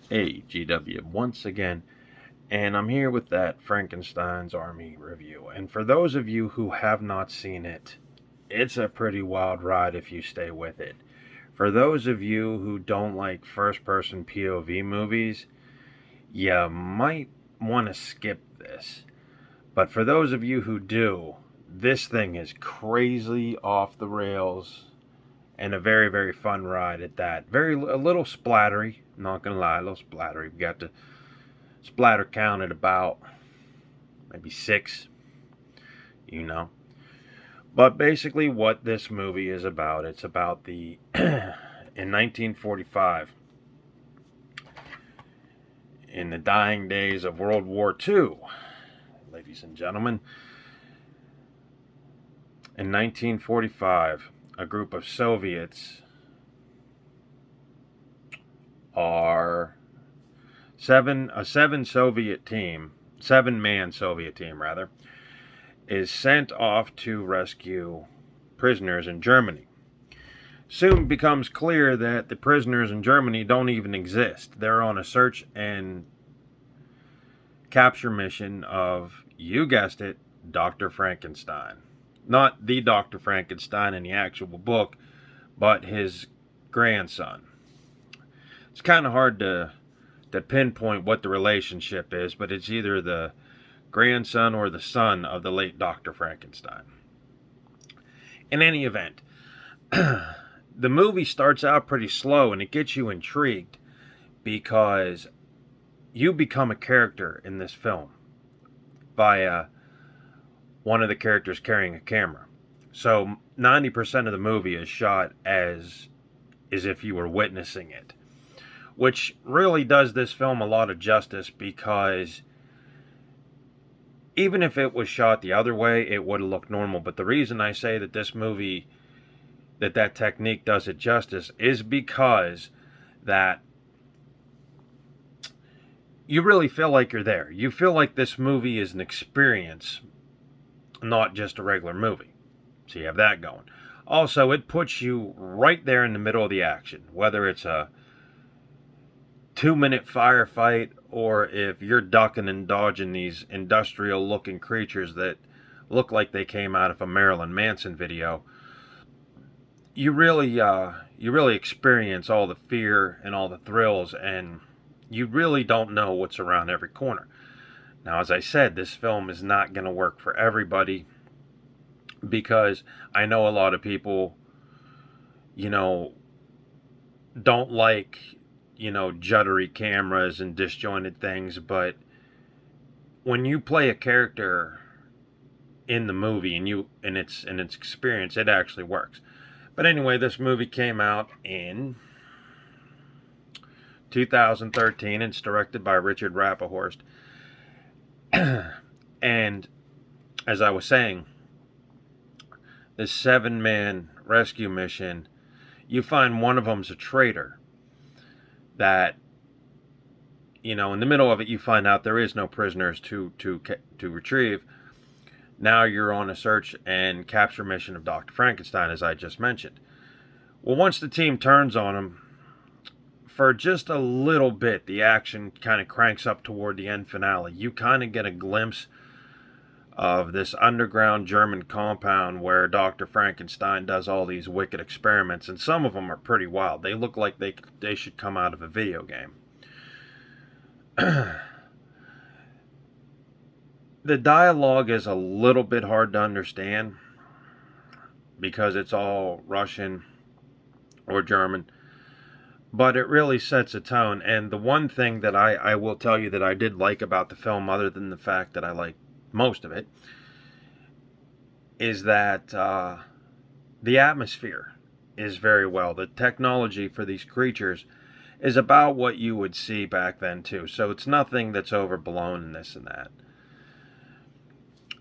Hey, GW once again, and I'm here with that Frankenstein's Army review. And for those of you who have not seen it, it's a pretty wild ride if you stay with it. For those of you who don't like first person POV movies, you might want to skip this. But for those of you who do, this thing is crazy off the rails and a very, very fun ride at that. A little splattery, not gonna lie, a little splattery. We got to splatter count at about maybe 6, you know. But basically, what this movie is about, it's about the in 1945, in the dying days of World War II, ladies and gentlemen. In 1945, a group of Soviets are a seven-man Soviet team rather, is sent off to rescue prisoners in Germany. Soon becomes clear that the prisoners in Germany don't even exist. They're on a search and capture mission of, you guessed it, Dr. Frankenstein. Not the Dr. Frankenstein in the actual book, but his grandson. It's kind of hard to pinpoint what the relationship is, but it's either the grandson or the son of the late Dr. Frankenstein. In any event, the movie starts out pretty slow and it gets you intrigued because you become a character in this film via one of the characters carrying a camera. So 90% of the movie is shot as if you were witnessing it, which really does this film a lot of justice, because even if it was shot the other way, it would have looked normal. But the reason I say that this movie, that technique does it justice, is because that you really feel like you're there. You feel like this movie is an experience, not just a regular movie. So you have that going. Also, it puts you right there in the middle of the action, whether it's a 2-minute firefight or if you're ducking and dodging these industrial looking creatures that look like they came out of a Marilyn Manson video. You really experience all the fear and all the thrills, and you really don't know what's around every corner. Now, as I said, this film is not going to work for everybody, because I know a lot of people, don't like, juddery cameras and disjointed things, but when you play a character in the movie and its experience, it actually works. But anyway, this movie came out in 2013. It's directed by Richard Rappahorst. And as I was saying, this 7-man rescue mission, you find one of them's a traitor. That, in the middle of it, you find out there is no prisoners to retrieve. Now you're on a search and capture mission of Dr. Frankenstein, as I just mentioned. Well, once the team turns on him, for just a little bit, the action kind of cranks up toward the end finale. You kind of get a glimpse of this underground German compound where Dr. Frankenstein does all these wicked experiments, and some of them are pretty wild. They look like they should come out of a video game. The dialogue is a little bit hard to understand because it's all Russian or German, but it really sets a tone. And the one thing that I will tell you that I did like about the film, other than the fact that I like most of it, is that the atmosphere is very well. The technology for these creatures is about what you would see back then too. So it's nothing that's overblown in this and that.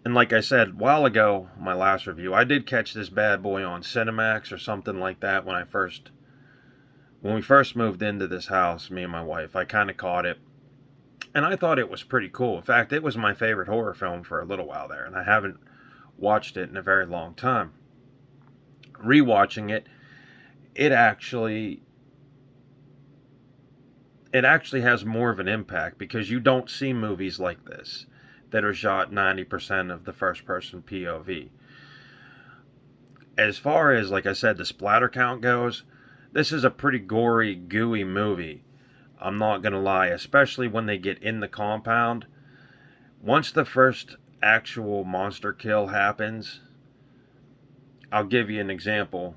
And like I said a while ago, my last review, I did catch this bad boy on Cinemax or something like that when we first moved into this house, me and my wife. I kind of caught it, and I thought it was pretty cool. In fact, it was my favorite horror film for a little while there, and I haven't watched it in a very long time. Rewatching it, it it actually has more of an impact because you don't see movies like this that are shot 90% of the first person POV. As far as, like I said, the splatter count goes, this is a pretty gory, gooey movie. I'm not going to lie, especially when they get in the compound. Once the first actual monster kill happens, I'll give you an example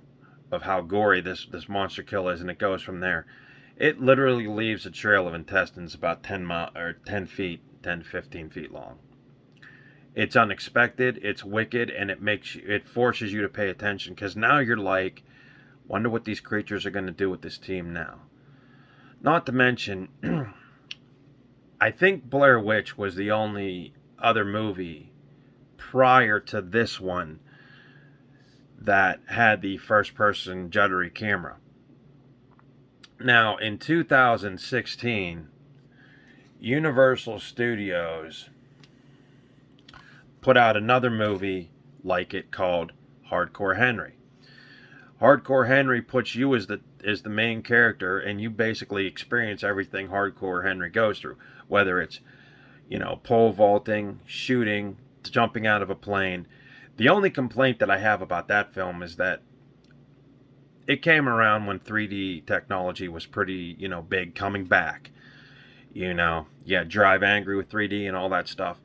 of how gory this monster kill is, and it goes from there. It literally leaves a trail of intestines about 10 feet, 10 to 15 feet long. It's unexpected, it's wicked, and it forces you to pay attention, because now you're like, wonder what these creatures are going to do with this team now. Not to mention, I think Blair Witch was the only other movie prior to this one that had the first-person juddery camera. Now, in 2016, Universal Studios put out another movie like it called Hardcore Henry. Hardcore Henry puts you as the main character, and you basically experience everything Hardcore Henry goes through, whether it's, pole vaulting, shooting, jumping out of a plane. The only complaint that I have about that film is that it came around when 3D technology was pretty, big, coming back. Drive Angry with 3D and all that stuff.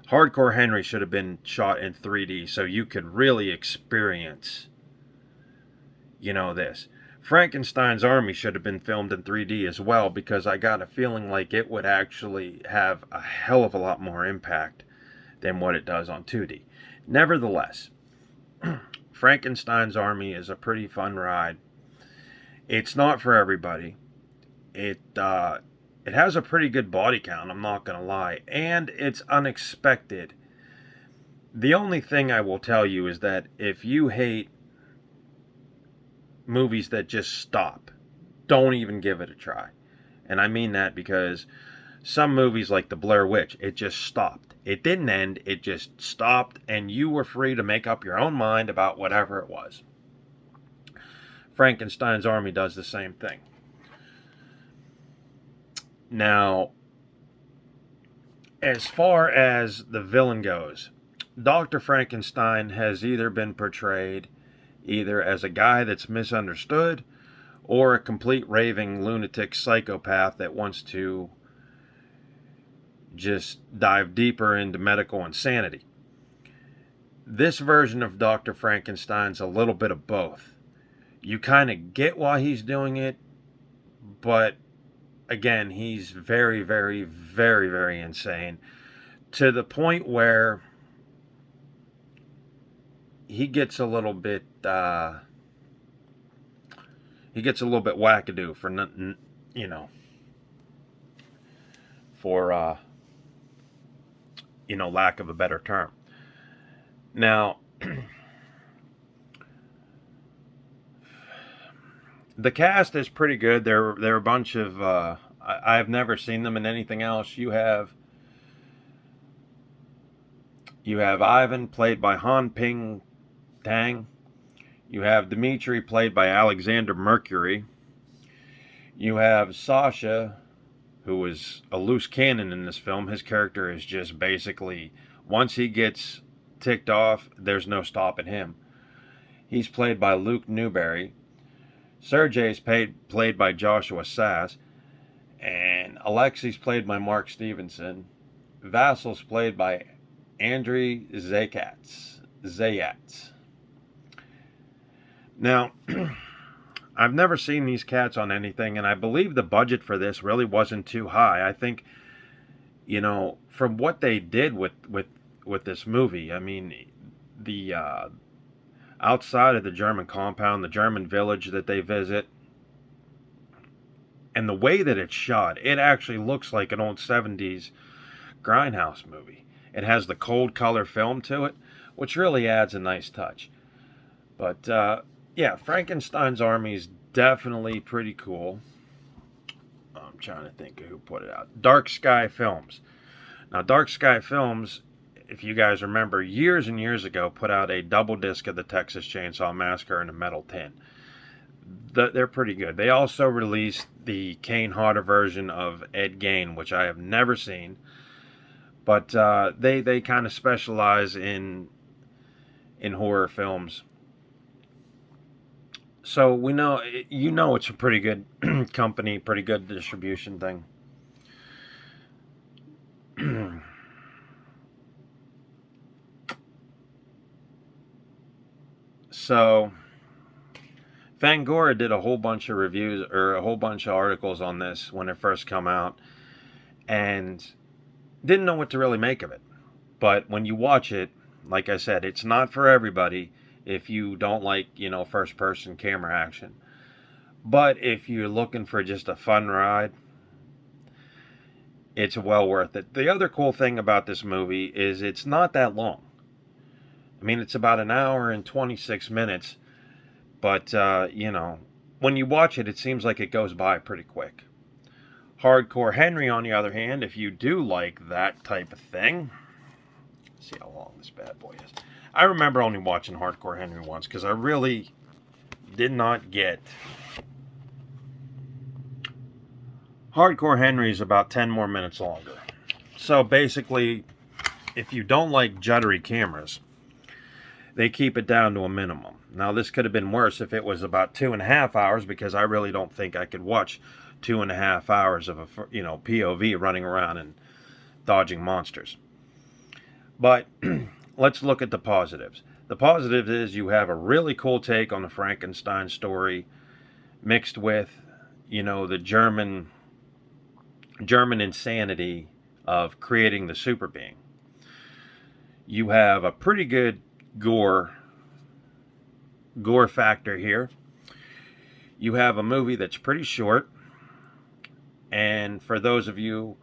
Hardcore Henry should have been shot in 3D so you could really experience, this. Frankenstein's Army should have been filmed in 3D as well, because I got a feeling like it would actually have a hell of a lot more impact than what it does on 2D. Nevertheless, Frankenstein's Army is a pretty fun ride. It's not for everybody. It has a pretty good body count, I'm not going to lie, and it's unexpected. The only thing I will tell you is that if you hate movies that just stop, don't even give it a try. And I mean that because some movies like The Blair Witch, it just stopped. It didn't end, it just stopped, and you were free to make up your own mind about whatever it was. Frankenstein's Army does the same thing. Now, as far as the villain goes, Dr. Frankenstein has either been portrayed either as a guy that's misunderstood or a complete raving lunatic psychopath that wants to just dive deeper into medical insanity. This version of Dr. Frankenstein's a little bit of both. You kind of get why he's doing it, but again, he's very, very, very, very insane, to the point where he gets a little bit wackadoo, for lack of a better term. Now, the cast is pretty good. They're a bunch of I've never seen them in anything else. You have Ivan, played by Han Ping Tang. You have Dmitri, played by Alexander Mercury. You have Sasha, who is a loose cannon in this film. His character is just basically, once he gets ticked off, there's no stopping him. He's played by Luke Newberry. Sergei's played by Joshua Sass. And Alexei's played by Mark Stevenson. Vassil's played by Andrei Zayats. Now, I've never seen these cats on anything, and I believe the budget for this really wasn't too high. I think, from what they did with this movie, I mean, the outside of the German compound, the German village that they visit, and the way that it's shot, it actually looks like an old 70s grindhouse movie. It has the cold color film to it, which really adds a nice touch. But, Frankenstein's Army is definitely pretty cool. I'm trying to think of who put it out. Dark Sky Films. Now, Dark Sky Films, if you guys remember, years and years ago, put out a double disc of the Texas Chainsaw Massacre in a metal tin. They're pretty good. They also released the Kane Hodder version of Ed Gein, which I have never seen, but they kind of specialize in horror films. So we know, it's a pretty good company, pretty good distribution thing. So Fangora did a whole bunch of reviews or a whole bunch of articles on this when it first come out, and didn't know what to really make of it. But when you watch it, like I said, it's not for everybody if you don't like, first person camera action. But if you're looking for just a fun ride, it's well worth it. The other cool thing about this movie is it's not that long. I mean, it's about an hour and 26 minutes, but, when you watch it, it seems like it goes by pretty quick. Hardcore Henry, on the other hand, if you do like that type of thing, let's see how long this bad boy is. I remember only watching Hardcore Henry once because I really did not get. Hardcore Henry is about 10 more minutes longer. So basically, if you don't like juddery cameras, they keep it down to a minimum. Now, this could have been worse if it was about 2.5 hours, because I really don't think I could watch 2.5 hours of a POV running around and dodging monsters. But let's look at the positives. The positive is you have a really cool take on the Frankenstein story, mixed with, the German insanity of creating the super being. You have a pretty good gore factor here. You have a movie that's pretty short, and for those of you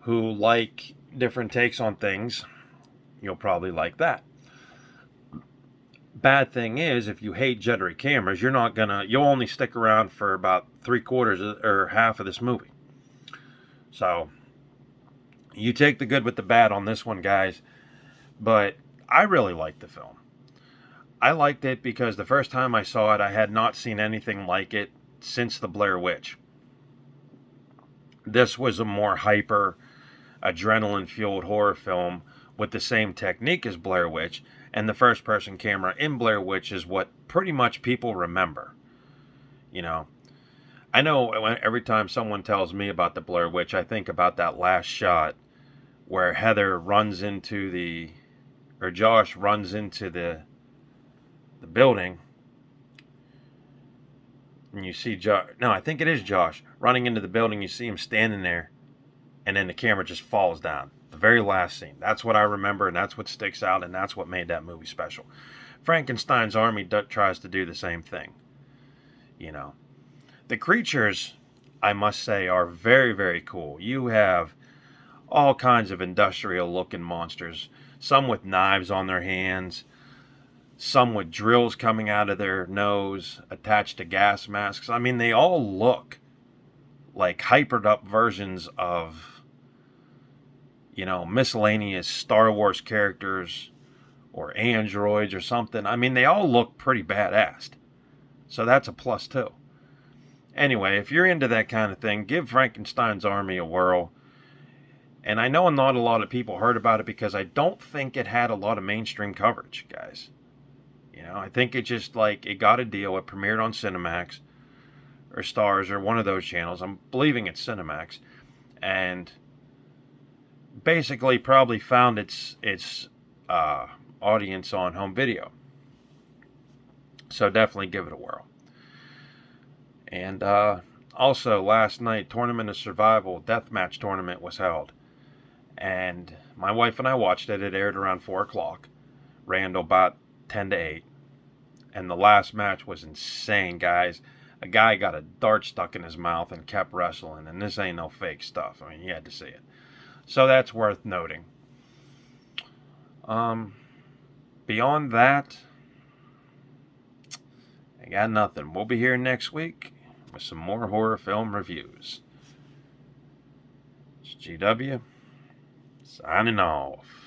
who like different takes on things, you'll probably like that. Bad thing is, if you hate juddery cameras, you'll only stick around for about 3/4 or half of this movie. So you take the good with the bad on this one, guys. But I really liked the film. I liked it because the first time I saw it, I had not seen anything like it since The Blair Witch. This was a more hyper, adrenaline-fueled horror film with the same technique as Blair Witch, and the first-person camera in Blair Witch is what pretty much people remember. I know every time someone tells me about the Blair Witch, I think about that last shot where Josh runs into the building, and you see I think it is Josh running into the building. You see him standing there, and then the camera just falls down. The very last scene. That's what I remember, and that's what sticks out, and that's what made that movie special. Frankenstein's Army tries to do the same thing. The creatures, I must say, are very, very cool. You have all kinds of industrial-looking monsters, some with knives on their hands, some with drills coming out of their nose attached to gas masks. I mean, they all look like hypered up versions of, miscellaneous Star Wars characters or androids or something. I mean, they all look pretty badass. So that's a plus too. Anyway, if you're into that kind of thing, give Frankenstein's Army a whirl. And I know not a lot of people heard about it because I don't think it had a lot of mainstream coverage, guys. I think it just it got a deal. It premiered on Cinemax or Stars or one of those channels. I'm believing it's Cinemax. And basically probably found its audience on home video. So definitely give it a whirl. And also last night, Tournament of Survival Deathmatch Tournament was held. And my wife and I watched it. It aired around 4 o'clock. Ran to about 10 to 8. And the last match was insane, guys. A guy got a dart stuck in his mouth and kept wrestling. And this ain't no fake stuff. I mean, you had to see it. So that's worth noting. Beyond that, I got nothing. We'll be here next week with some more horror film reviews. It's GW, signing off.